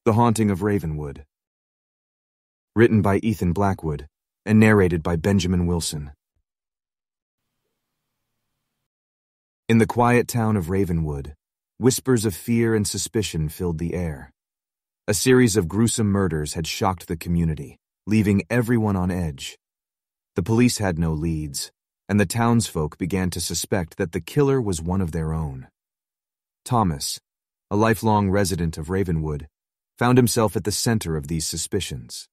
The Haunting of Ravenwood. Written by Ethan Blackwood and narrated by Benjamin Wilson. In the quiet town of Ravenwood, whispers of fear and suspicion filled the air. A series of gruesome murders had shocked the community, leaving everyone on edge. The police had no leads, and the townsfolk began to suspect that the killer was one of their own. Thomas, a lifelong resident of Ravenwood, found himself at the center of these suspicions.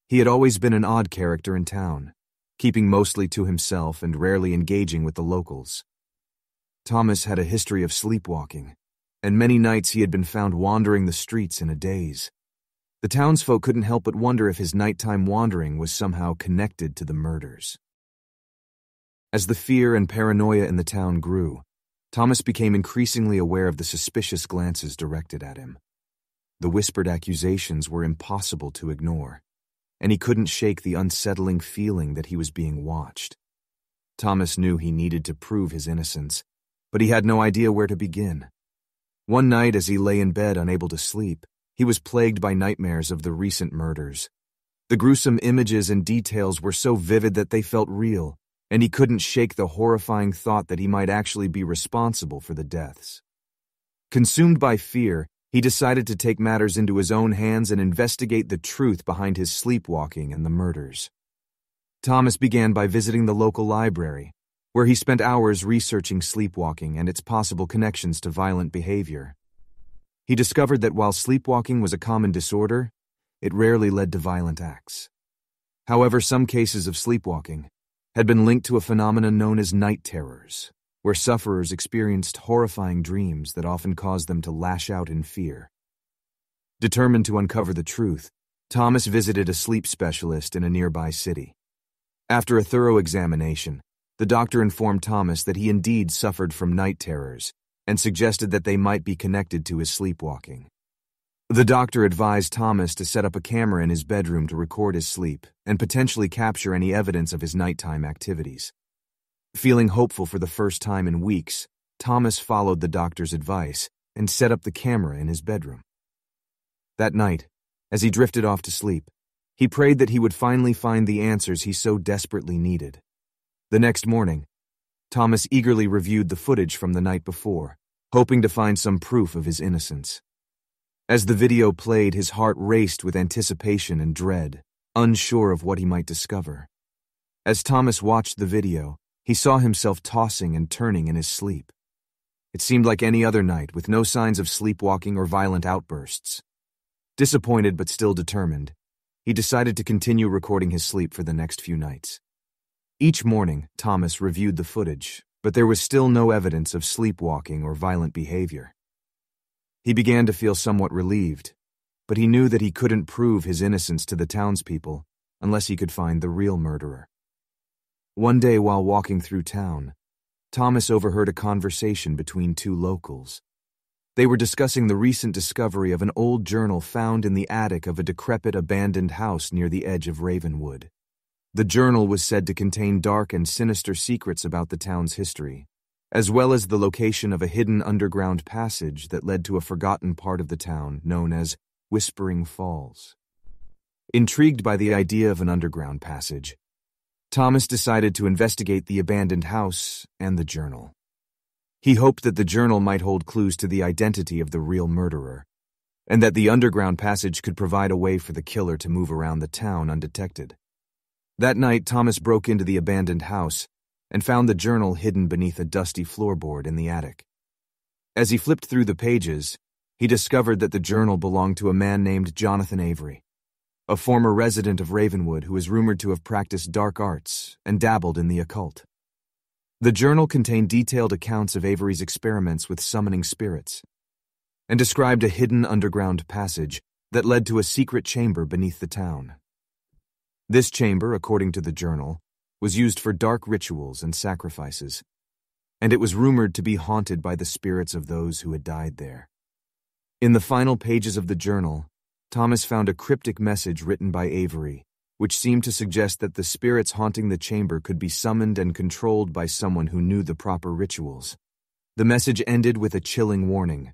He had always been an odd character in town, keeping mostly to himself and rarely engaging with the locals. Thomas had a history of sleepwalking, and many nights he had been found wandering the streets in a daze. The townsfolk couldn't help but wonder if his nighttime wandering was somehow connected to the murders. As the fear and paranoia in the town grew, Thomas became increasingly aware of the suspicious glances directed at him. The whispered accusations were impossible to ignore, and he couldn't shake the unsettling feeling that he was being watched. Thomas knew he needed to prove his innocence, but he had no idea where to begin. One night, as he lay in bed unable to sleep, he was plagued by nightmares of the recent murders. The gruesome images and details were so vivid that they felt real, and he couldn't shake the horrifying thought that he might actually be responsible for the deaths. Consumed by fear, he decided to take matters into his own hands and investigate the truth behind his sleepwalking and the murders. Thomas began by visiting the local library, where he spent hours researching sleepwalking and its possible connections to violent behavior. He discovered that while sleepwalking was a common disorder, it rarely led to violent acts. However, some cases of sleepwalking had been linked to a phenomenon known as night terrors, where sufferers experienced horrifying dreams that often caused them to lash out in fear. Determined to uncover the truth, Thomas visited a sleep specialist in a nearby city. After a thorough examination, the doctor informed Thomas that he indeed suffered from night terrors and suggested that they might be connected to his sleepwalking. The doctor advised Thomas to set up a camera in his bedroom to record his sleep and potentially capture any evidence of his nighttime activities. Feeling hopeful for the first time in weeks, Thomas followed the doctor's advice and set up the camera in his bedroom. That night, as he drifted off to sleep, he prayed that he would finally find the answers he so desperately needed. The next morning, Thomas eagerly reviewed the footage from the night before, hoping to find some proof of his innocence. As the video played, his heart raced with anticipation and dread, unsure of what he might discover. As Thomas watched the video, he saw himself tossing and turning in his sleep. It seemed like any other night, with no signs of sleepwalking or violent outbursts. Disappointed but still determined, he decided to continue recording his sleep for the next few nights. Each morning, Thomas reviewed the footage, but there was still no evidence of sleepwalking or violent behavior. He began to feel somewhat relieved, but he knew that he couldn't prove his innocence to the townspeople unless he could find the real murderer. One day while walking through town, Thomas overheard a conversation between two locals. They were discussing the recent discovery of an old journal found in the attic of a decrepit abandoned house near the edge of Ravenwood. The journal was said to contain dark and sinister secrets about the town's history, as well as the location of a hidden underground passage that led to a forgotten part of the town known as Whispering Falls. Intrigued by the idea of an underground passage, Thomas decided to investigate the abandoned house and the journal. He hoped that the journal might hold clues to the identity of the real murderer, and that the underground passage could provide a way for the killer to move around the town undetected. That night, Thomas broke into the abandoned house and found the journal hidden beneath a dusty floorboard in the attic. As he flipped through the pages, he discovered that the journal belonged to a man named Jonathan Avery, a former resident of Ravenwood who is rumored to have practiced dark arts and dabbled in the occult. The journal contained detailed accounts of Avery's experiments with summoning spirits, and described a hidden underground passage that led to a secret chamber beneath the town. This chamber, according to the journal, was used for dark rituals and sacrifices, and it was rumored to be haunted by the spirits of those who had died there. In the final pages of the journal, Thomas found a cryptic message written by Avery, which seemed to suggest that the spirits haunting the chamber could be summoned and controlled by someone who knew the proper rituals. The message ended with a chilling warning: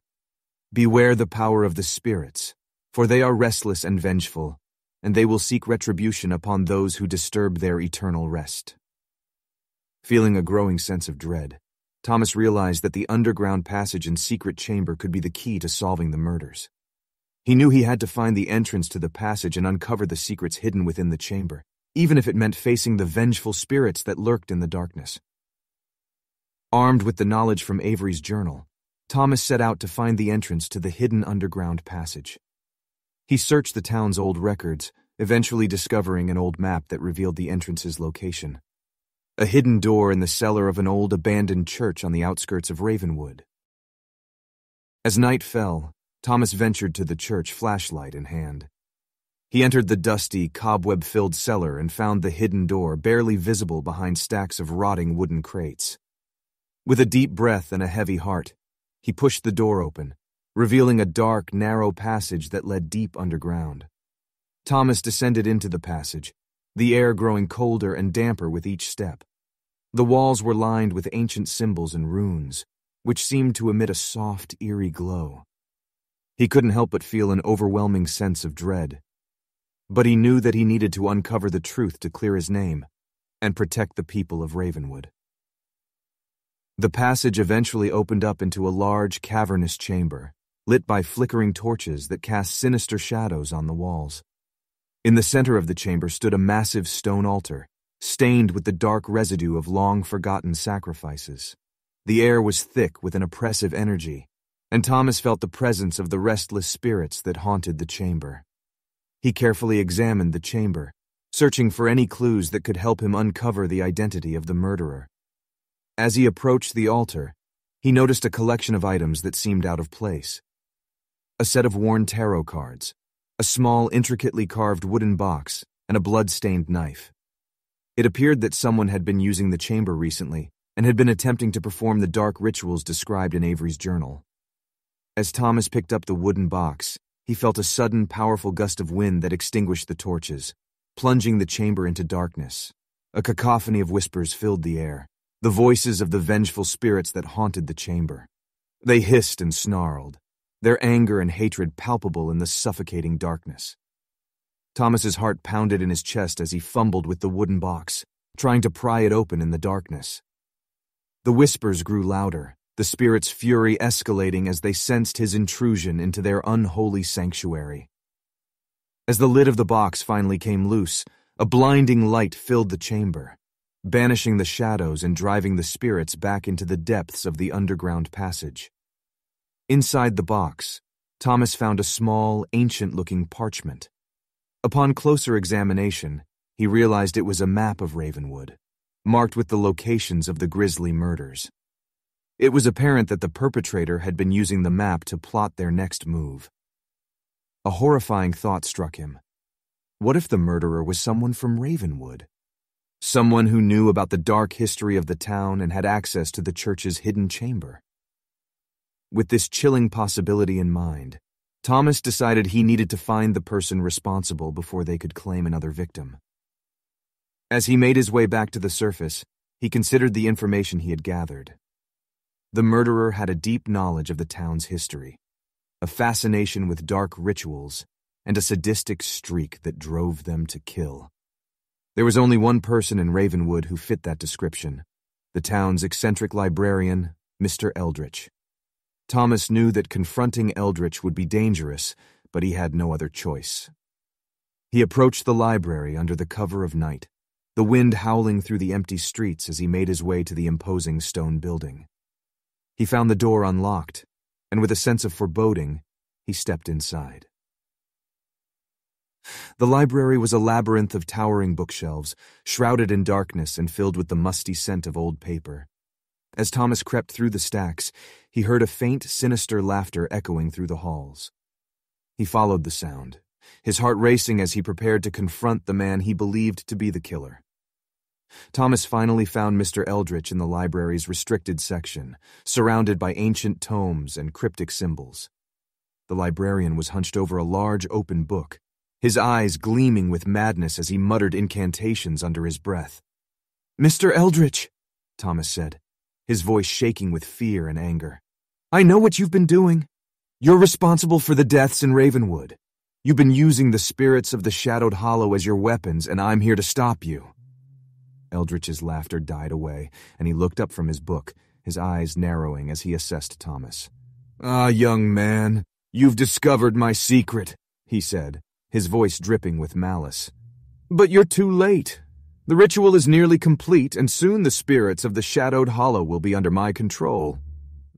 "Beware the power of the spirits, For they are restless and vengeful, and they will seek retribution upon those who disturb their eternal rest. Feeling a growing sense of dread, Thomas realized that the underground passage and secret chamber could be the key to solving the murders. He knew he had to find the entrance to the passage and uncover the secrets hidden within the chamber, even if it meant facing the vengeful spirits that lurked in the darkness. Armed with the knowledge from Avery's journal, Thomas set out to find the entrance to the hidden underground passage. He searched the town's old records, eventually discovering an old map that revealed the entrance's location. A hidden door in the cellar of an old abandoned church on the outskirts of Ravenwood. As night fell, Thomas ventured to the church, flashlight in hand. He entered the dusty, cobweb-filled cellar and found the hidden door barely visible behind stacks of rotting wooden crates. With a deep breath and a heavy heart, he pushed the door open, revealing a dark, narrow passage that led deep underground. Thomas descended into the passage, the air growing colder and damper with each step. The walls were lined with ancient symbols and runes, which seemed to emit a soft, eerie glow. He couldn't help but feel an overwhelming sense of dread. But he knew that he needed to uncover the truth to clear his name and protect the people of Ravenwood. The passage eventually opened up into a large, cavernous chamber, lit by flickering torches that cast sinister shadows on the walls. In the center of the chamber stood a massive stone altar, stained with the dark residue of long-forgotten sacrifices. The air was thick with an oppressive energy, and Thomas felt the presence of the restless spirits that haunted the chamber. He carefully examined the chamber, searching for any clues that could help him uncover the identity of the murderer. As he approached the altar, he noticed a collection of items that seemed out of place. A set of worn tarot cards, a small, intricately carved wooden box, and a blood-stained knife. It appeared that someone had been using the chamber recently and had been attempting to perform the dark rituals described in Avery's journal. As Thomas picked up the wooden box, he felt a sudden, powerful gust of wind that extinguished the torches, plunging the chamber into darkness. A cacophony of whispers filled the air, the voices of the vengeful spirits that haunted the chamber. They hissed and snarled, their anger and hatred palpable in the suffocating darkness. Thomas's heart pounded in his chest as he fumbled with the wooden box, trying to pry it open in the darkness. The whispers grew louder, the spirits' fury escalating as they sensed his intrusion into their unholy sanctuary. As the lid of the box finally came loose, a blinding light filled the chamber, banishing the shadows and driving the spirits back into the depths of the underground passage. Inside the box, Thomas found a small, ancient-looking parchment. Upon closer examination, he realized it was a map of Ravenwood, marked with the locations of the grisly murders. It was apparent that the perpetrator had been using the map to plot their next move. A horrifying thought struck him. What if the murderer was someone from Ravenwood? Someone who knew about the dark history of the town and had access to the church's hidden chamber? With this chilling possibility in mind, Thomas decided he needed to find the person responsible before they could claim another victim. As he made his way back to the surface, he considered the information he had gathered. The murderer had a deep knowledge of the town's history, a fascination with dark rituals, and a sadistic streak that drove them to kill. There was only one person in Ravenwood who fit that description, the town's eccentric librarian, Mr. Eldritch. Thomas knew that confronting Eldritch would be dangerous, but he had no other choice. He approached the library under the cover of night, the wind howling through the empty streets as he made his way to the imposing stone building. He found the door unlocked, and with a sense of foreboding, he stepped inside. The library was a labyrinth of towering bookshelves, shrouded in darkness and filled with the musty scent of old paper. As Thomas crept through the stacks, he heard a faint, sinister laughter echoing through the halls. He followed the sound, his heart racing as he prepared to confront the man he believed to be the killer. Thomas finally found Mr. Eldritch in the library's restricted section, surrounded by ancient tomes and cryptic symbols. The librarian was hunched over a large open book, his eyes gleaming with madness as he muttered incantations under his breath. "Mr. Eldritch," Thomas said, his voice shaking with fear and anger. "I know what you've been doing. You're responsible for the deaths in Ravenwood. You've been using the spirits of the Shadowed Hollow as your weapons, and I'm here to stop you." Eldritch's laughter died away, and he looked up from his book, his eyes narrowing as he assessed Thomas. "Ah, young man, you've discovered my secret," he said, his voice dripping with malice. "But you're too late. The ritual is nearly complete, and soon the spirits of the Shadowed Hollow will be under my control.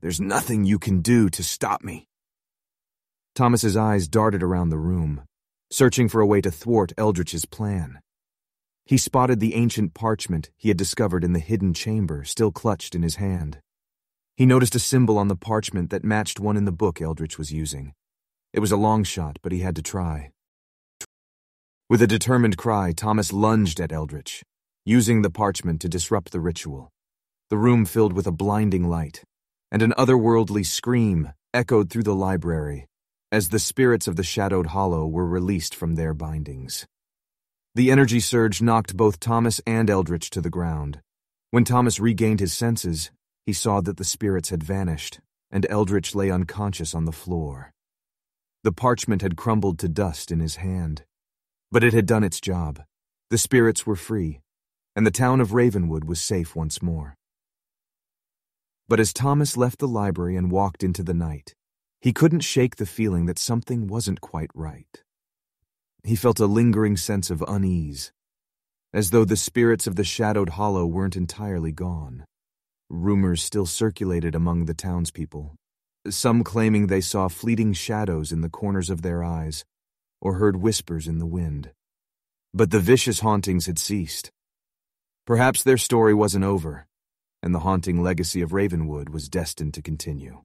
There's nothing you can do to stop me." Thomas's eyes darted around the room, searching for a way to thwart Eldritch's plan. He spotted the ancient parchment he had discovered in the hidden chamber still clutched in his hand. He noticed a symbol on the parchment that matched one in the book Eldritch was using. It was a long shot, but he had to try. With a determined cry, Thomas lunged at Eldritch, using the parchment to disrupt the ritual. The room filled with a blinding light, and an otherworldly scream echoed through the library as the spirits of the Shadowed Hollow were released from their bindings. The energy surge knocked both Thomas and Eldritch to the ground. When Thomas regained his senses, he saw that the spirits had vanished, and Eldritch lay unconscious on the floor. The parchment had crumbled to dust in his hand. But it had done its job. The spirits were free, and the town of Ravenwood was safe once more. But as Thomas left the library and walked into the night, he couldn't shake the feeling that something wasn't quite right. He felt a lingering sense of unease, as though the spirits of the Shadowed Hollow weren't entirely gone. Rumors still circulated among the townspeople, some claiming they saw fleeting shadows in the corners of their eyes, or heard whispers in the wind. But the vicious hauntings had ceased. Perhaps their story wasn't over, and the haunting legacy of Ravenwood was destined to continue.